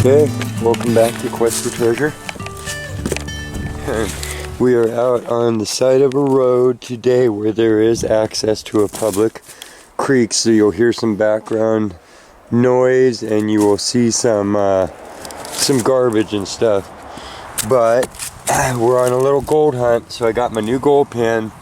Okay, welcome back to Quest for Treasure. We are out on the side of a road today where there is access to a public creek, so you'll hear some background noise and you will see some garbage and stuff. But we're on a little gold hunt, so I got my new gold pan,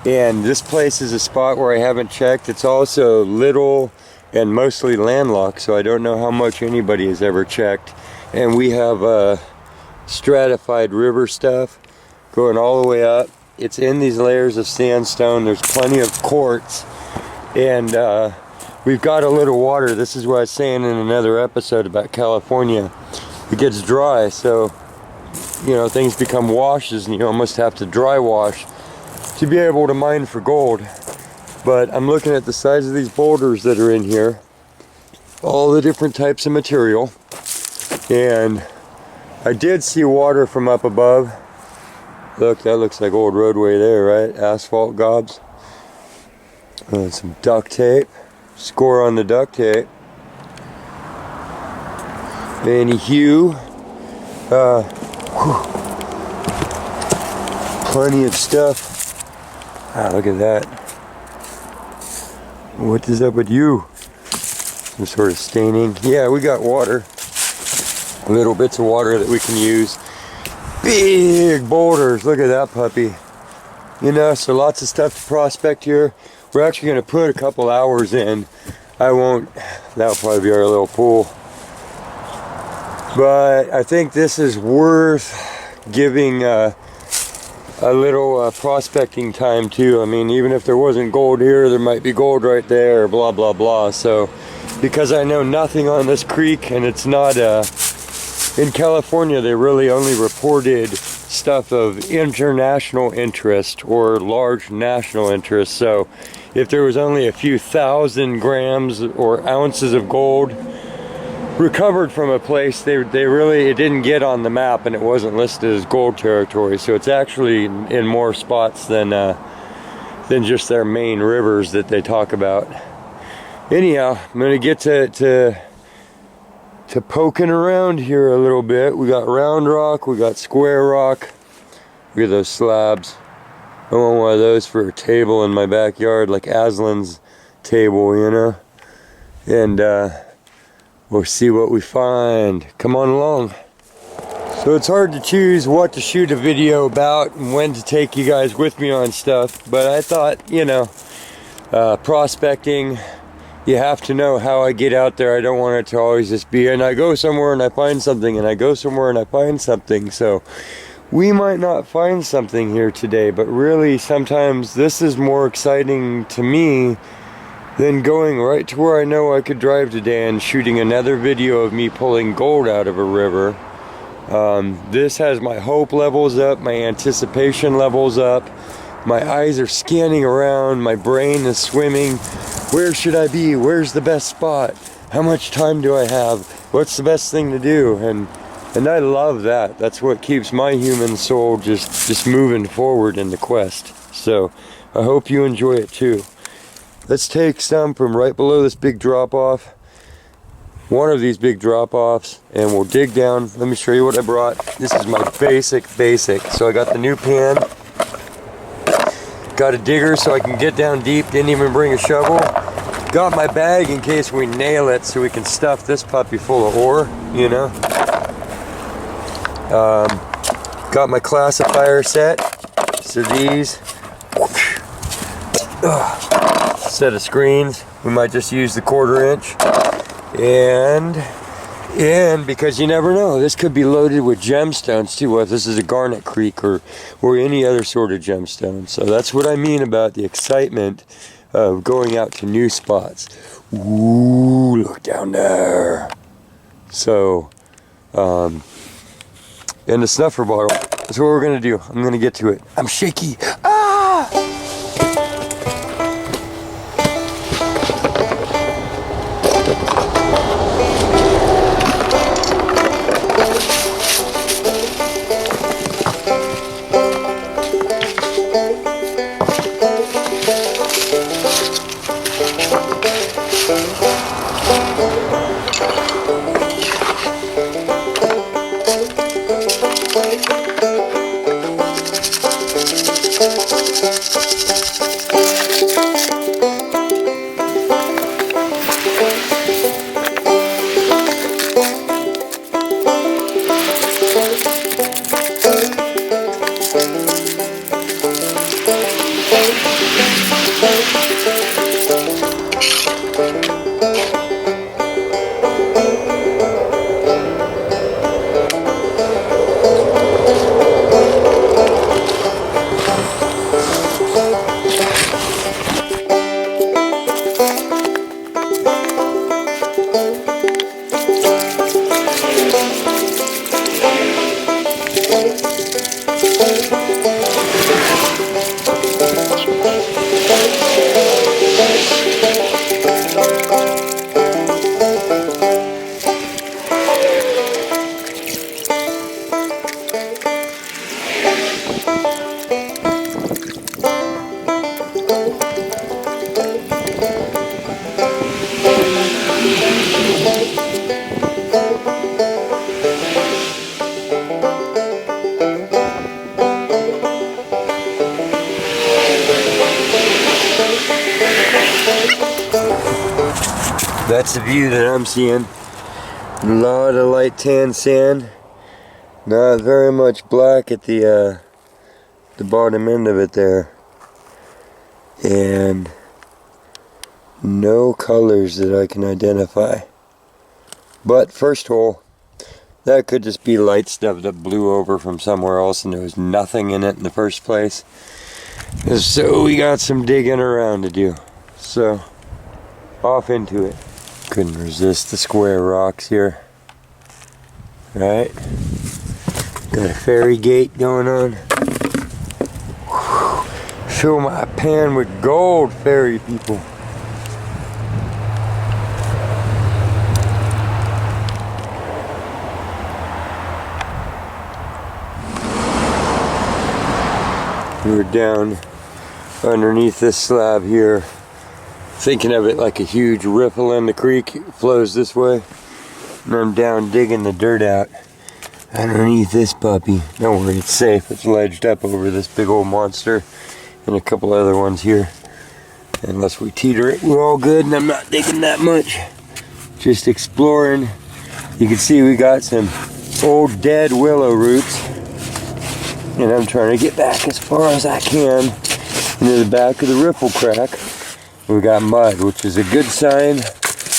and this place is a spot where I haven't checked. It's also little and mostly landlocked, so I don't know how much anybody has ever checked. And we have stratified river stuff going all the way up. It's in these layers of sandstone. There's plenty of quartz, and we've got a little water. This is what I was saying in another episode about California. It gets dry, so you know, things become washes, and you almost have to dry wash to be able to mine for gold. But I'm looking at the size of these boulders that are in here, all the different types of material, and I did see water from up above. Look, that looks like old roadway there, right? Asphalt gobs. Some duct tape. Score on the duct tape. Anywho, plenty of stuff. Ah, look at that. What is up with you? Some sort of staining. Yeah, we got water. Little bits of water that we can use. Big boulders. Look at that puppy. You know, so lots of stuff to prospect here. We're actually going to put a couple hours in. I won't. That'll probably be our little pool. But I think this is worth giving a little prospecting time too. I mean, even if there wasn't gold here, there might be gold right there, blah blah blah. So because I know nothing on this creek, and it's not in California, they really only reported stuff of international interest or large national interest. So if there was only a few thousand grams or ounces of gold recovered from a place, it didn't get on the map, and it wasn't listed as gold territory. So it's actually in more spots than just their main rivers that they talk about. Anyhow, I'm gonna get to poking around here a little bit. We got round rock, we got square rock. Look at those slabs. I want one of those for a table in my backyard, like Aslan's table, you know. And we'll see what we find. Come on along. So it's hard to choose what to shoot a video about and when to take you guys with me on stuff, but I thought, you know, prospecting, you have to know how I get out there. I don't want it to always just be, and I go somewhere and I find something, and I go somewhere and I find something. So we might not find something here today, but really sometimes this is more exciting to me than going right to where I know I could drive today and shooting another video of me pulling gold out of a river. This has my hope levels up, my anticipation levels up. My eyes are scanning around, my brain is swimming. Where should I be? Where's the best spot? How much time do I have? What's the best thing to do? And I love that. That's what keeps my human soul just moving forward in the quest. So I hope you enjoy it too. Let's take some from right below this big drop off. One of these big drop offs, and we'll dig down. Let me show you what I brought. This is my basic. So I got the new pan. Got a digger so I can get down deep. Didn't even bring a shovel. Got my bag in case we nail it, so we can stuff this puppy full of ore, you know. Got my classifier set. So these. Set of screens. We might just use the 1/4 inch. And because you never know, this could be loaded with gemstones too. Well, if this is a garnet creek or any other sort of gemstone. So that's what I mean about the excitement of going out to new spots. Ooh, look down there. So, and the snuffer bottle. That's what we're gonna do. I'm gonna get to it. I'm shaky. Ah! That's the view that I'm seeing. A lot of light tan sand. Not very much black at the bottom end of it there. And no colors that I can identify. But first hole, that could just be light stuff that blew over from somewhere else and there was nothing in it in the first place. And so we got some digging around to do. So, off into it. Couldn't resist the square rocks here. Right? Got a fairy gate going on. Whew. Fill my pan with gold, fairy people. We're down underneath this slab here, thinking of it like a huge ripple in the creek. It flows this way, and I'm down digging the dirt out underneath this puppy. Don't worry, it's safe. It's ledged up over this big old monster and a couple other ones here. Unless we teeter it, we're all good, and I'm not digging that much. Just exploring. You can see we got some old dead willow roots. And I'm trying to get back as far as I can into the back of the ripple crack. We got mud, which is a good sign.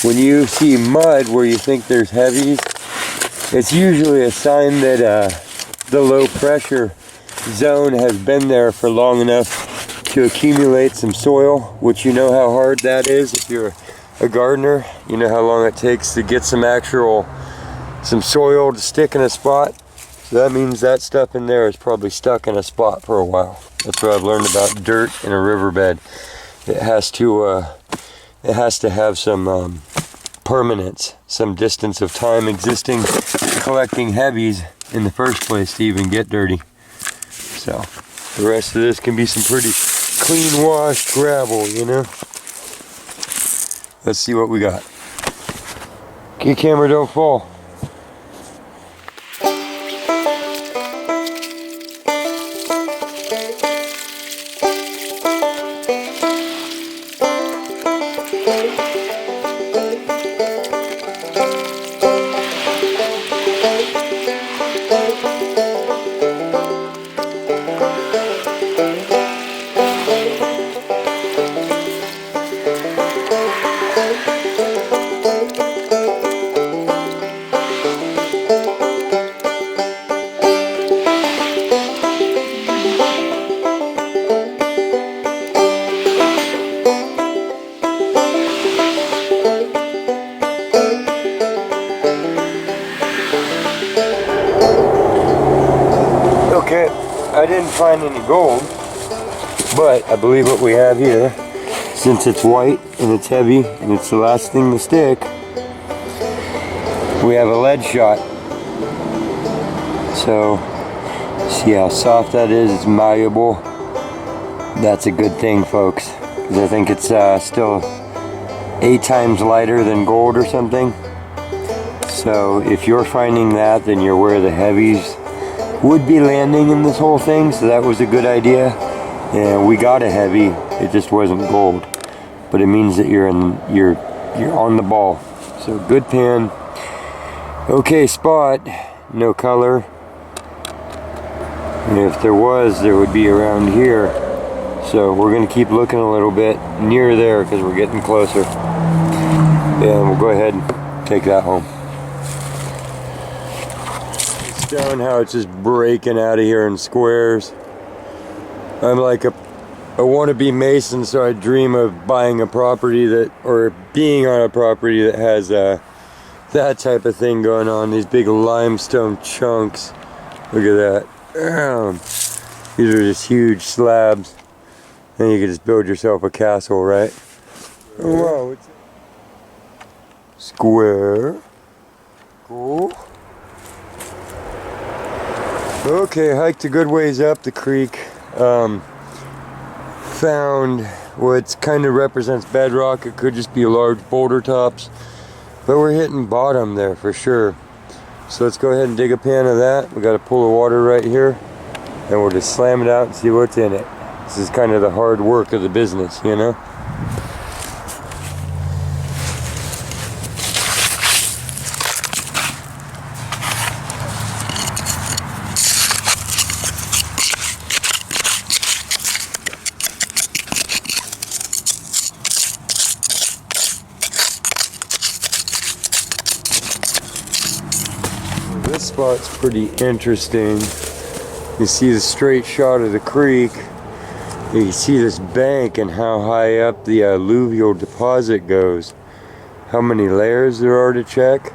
When you see mud where you think there's heavies, it's usually a sign that the low pressure zone has been there for long enough to accumulate some soil, which you know how hard that is. If you're a gardener, you know how long it takes to get some soil to stick in a spot. So that means that stuff in there is probably stuck in a spot for a while. That's what I've learned about dirt in a riverbed. It has to have some permanence, some distance of time existing, collecting heavies in the first place to even get dirty. So the rest of this can be some pretty clean washed gravel, you know. Let's see what we got. Okay, camera, don't fall. Okay, I didn't find any gold, but I believe what we have here, since it's white and it's heavy and it's the last thing to stick, we have a lead shot. So, see how soft that is? It's malleable. That's a good thing, folks, because I think it's still 8 times lighter than gold or something. So if you're finding that, then you're where the heavies would be landing in this whole thing. So that was a good idea, and we got a heavy. It just wasn't gold, but it means that you're on the ball. So good pan, okay spot, no color. And if there was, there would be around here. So we're gonna keep looking a little bit near there because we're getting closer. And we'll go ahead and take that home. It's down how it's just breaking out of here in squares. I'm like a wannabe mason, so I dream of buying a property or being on a property that has that type of thing going on. These big limestone chunks. Look at that. These are just huge slabs. Then you can just build yourself a castle, right? Oh, wow. Square. Cool. Okay, hiked a good ways up the creek. Found what kind of represents bedrock. It could just be large boulder tops, but we're hitting bottom there for sure. So let's go ahead and dig a pan of that. We got a pool of water right here, and we'll just slam it out and see what's in it. This is kind of the hard work of the business, you know? spot's pretty interesting. You see the straight shot of the creek. You can see this bank and how high up the alluvial deposit goes. How many layers there are to check.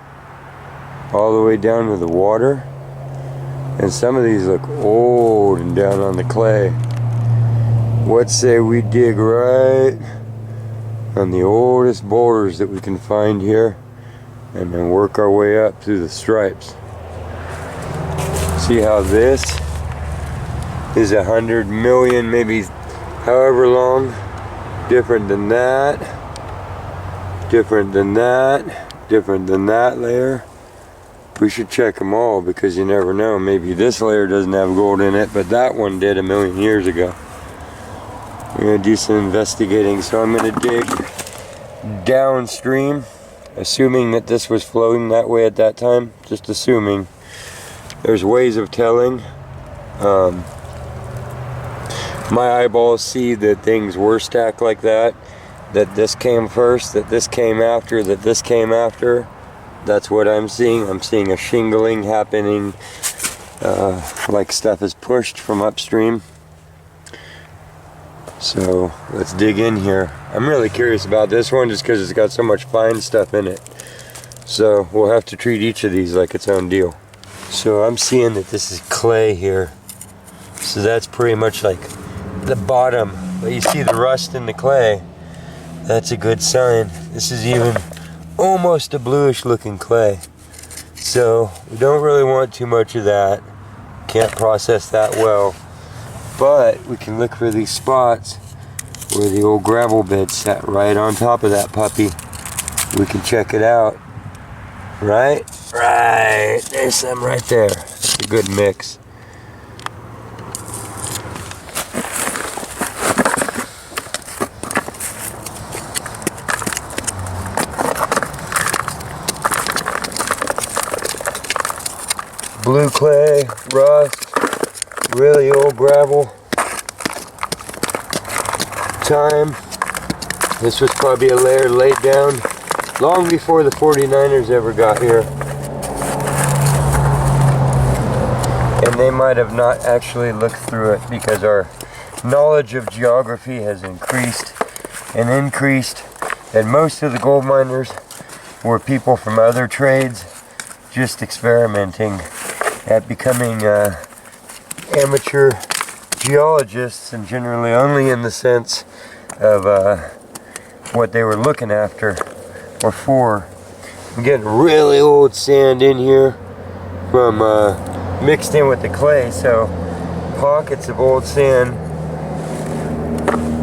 All the way down to the water. And some of these look old and down on the clay. What say we dig right on the oldest boulders that we can find here, and then work our way up through the stripes. See how this is 100 million, maybe however long, different than that, different than that, different than that layer. We should check them all because you never know. Maybe this layer doesn't have gold in it, but that one did 1,000,000 years ago. We're gonna do some investigating, so I'm gonna dig downstream, assuming that this was flowing that way at that time, just assuming. There's ways of telling. My eyeballs see that things were stacked like that this came first, that this came after, that this came after. That's what I'm seeing. I'm seeing a shingling happening, like stuff is pushed from upstream. So let's dig in here. I'm really curious about this one just because it's got so much fine stuff in it. So we'll have to treat each of these like its own deal. So I'm seeing that this is clay here. So that's pretty much like the bottom. But you see the rust in the clay. That's a good sign. This is even almost a bluish looking clay. So we don't really want too much of that. Can't process that well. But we can look for these spots where the old gravel bed sat right on top of that puppy. We can check it out. Right? Right. There's some right there. It's a good mix. Blue clay, rust, really old gravel. Time. This was probably a layer laid down long before the 49ers ever got here. And they might have not actually looked through it because our knowledge of geography has increased and increased. And most of the gold miners were people from other trades just experimenting at becoming amateur geologists, and generally only in the sense of what they were looking after or for. I'm getting really old sand in here from mixed in with the clay, so pockets of old sand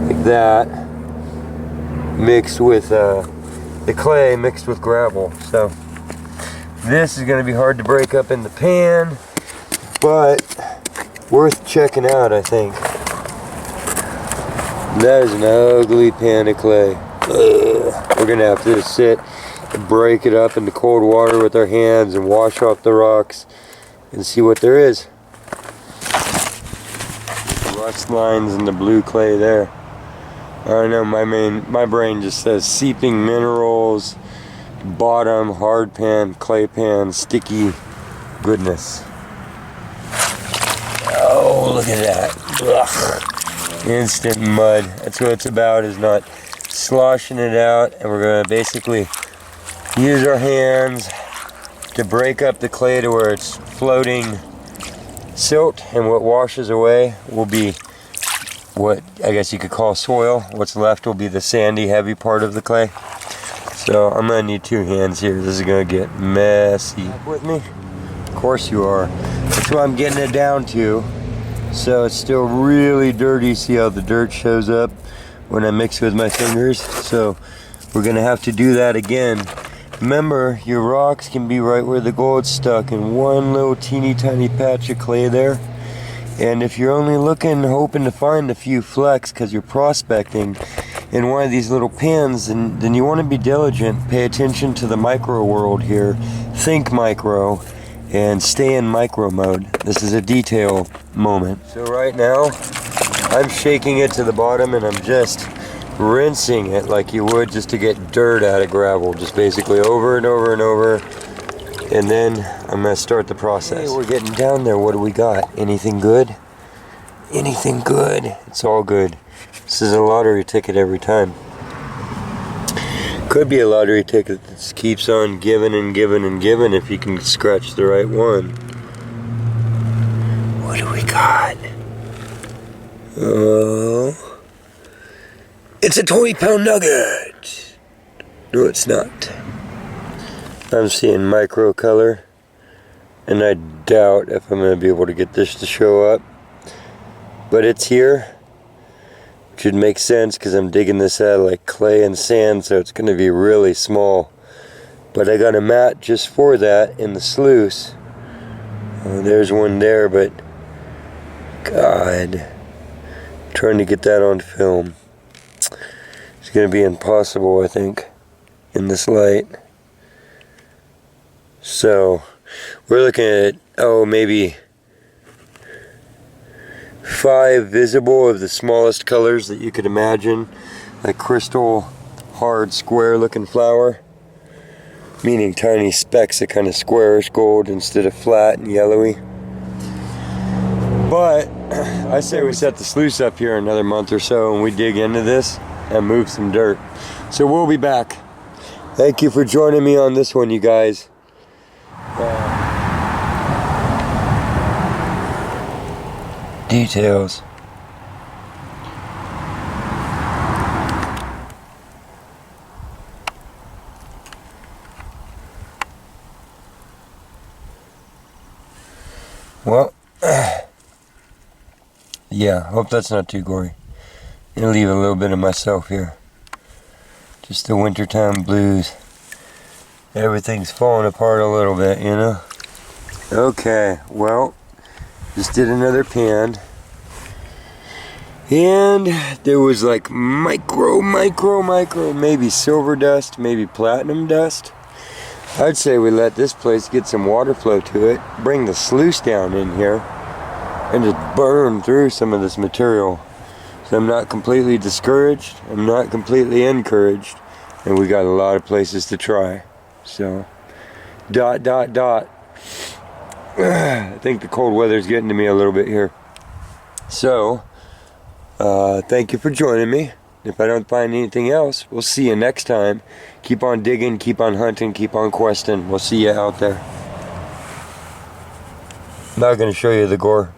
like that mixed with the clay mixed with gravel. So this is going to be hard to break up in the pan, but worth checking out, I think. That is an ugly pan of clay. Ugh. We're going to have to sit and break it up into cold water with our hands and wash off the rocks and see what there is. Rust lines in the blue clay there. I don't know, my brain just says seeping minerals, bottom, hard pan, clay pan, sticky goodness. Oh, look at that. Ugh. Instant mud. That's what it's about, is not sloshing it out. And we're going to basically use our hands to break up the clay to where it's floating silt, and what washes away will be what I guess you could call soil. What's left will be the sandy, heavy part of the clay. So I'm gonna need two hands here. This is gonna get messy. With me? Of course you are. That's what I'm getting it down to. So it's still really dirty. See how the dirt shows up when I mix with my fingers? So we're gonna have to do that again. Remember, your rocks can be right where the gold's stuck in one little teeny tiny patch of clay there. And if you're only looking, hoping to find a few flecks because you're prospecting in one of these little pans, then you want to be diligent. Pay attention to the micro world here. Think micro and stay in micro mode. This is a detail moment. So right now, I'm shaking it to the bottom and I'm just rinsing it like you would just to get dirt out of gravel. Just basically over and over and over. and then I'm gonna start the process. Hey, we're getting down there. What do we got? Anything good? Anything good? It's all good. This is a lottery ticket every time. Could be a lottery ticket that just keeps on giving and giving and giving if you can scratch the right one. What do we got? Oh, it's a 20-pound nugget. No, it's not. I'm seeing micro color, and I doubt if I'm going to be able to get this to show up. But it's here. Should make sense because I'm digging this out of like clay and sand, so it's going to be really small. But I got a mat just for that in the sluice. There's one there, but God, trying to get that on film. It's going to be impossible, I think, in this light. So we're looking at, maybe 5 visible of the smallest colors that you could imagine, like crystal, hard, square looking flower, meaning tiny specks of kind of squarish gold instead of flat and yellowy. But I say we set the sluice up here another month or so and we dig into this and move some dirt. So we'll be back. Thank you for joining me on this one, you guys. Details. Well, yeah, hope that's not too gory. Gonna leave a little bit of myself here. Just the wintertime blues. Everything's falling apart a little bit, you know? Okay, well, just did another pan. And there was like micro, maybe silver dust, maybe platinum dust. I'd say we let this place get some water flow to it, bring the sluice down in here, and just burn through some of this material. So I'm not completely discouraged, I'm not completely encouraged, and we got a lot of places to try. So, ... I think the cold weather's getting to me a little bit here. So, thank you for joining me. If I don't find anything else, we'll see you next time. Keep on digging, keep on hunting, keep on questing. We'll see you out there. I'm not going to show you the gore.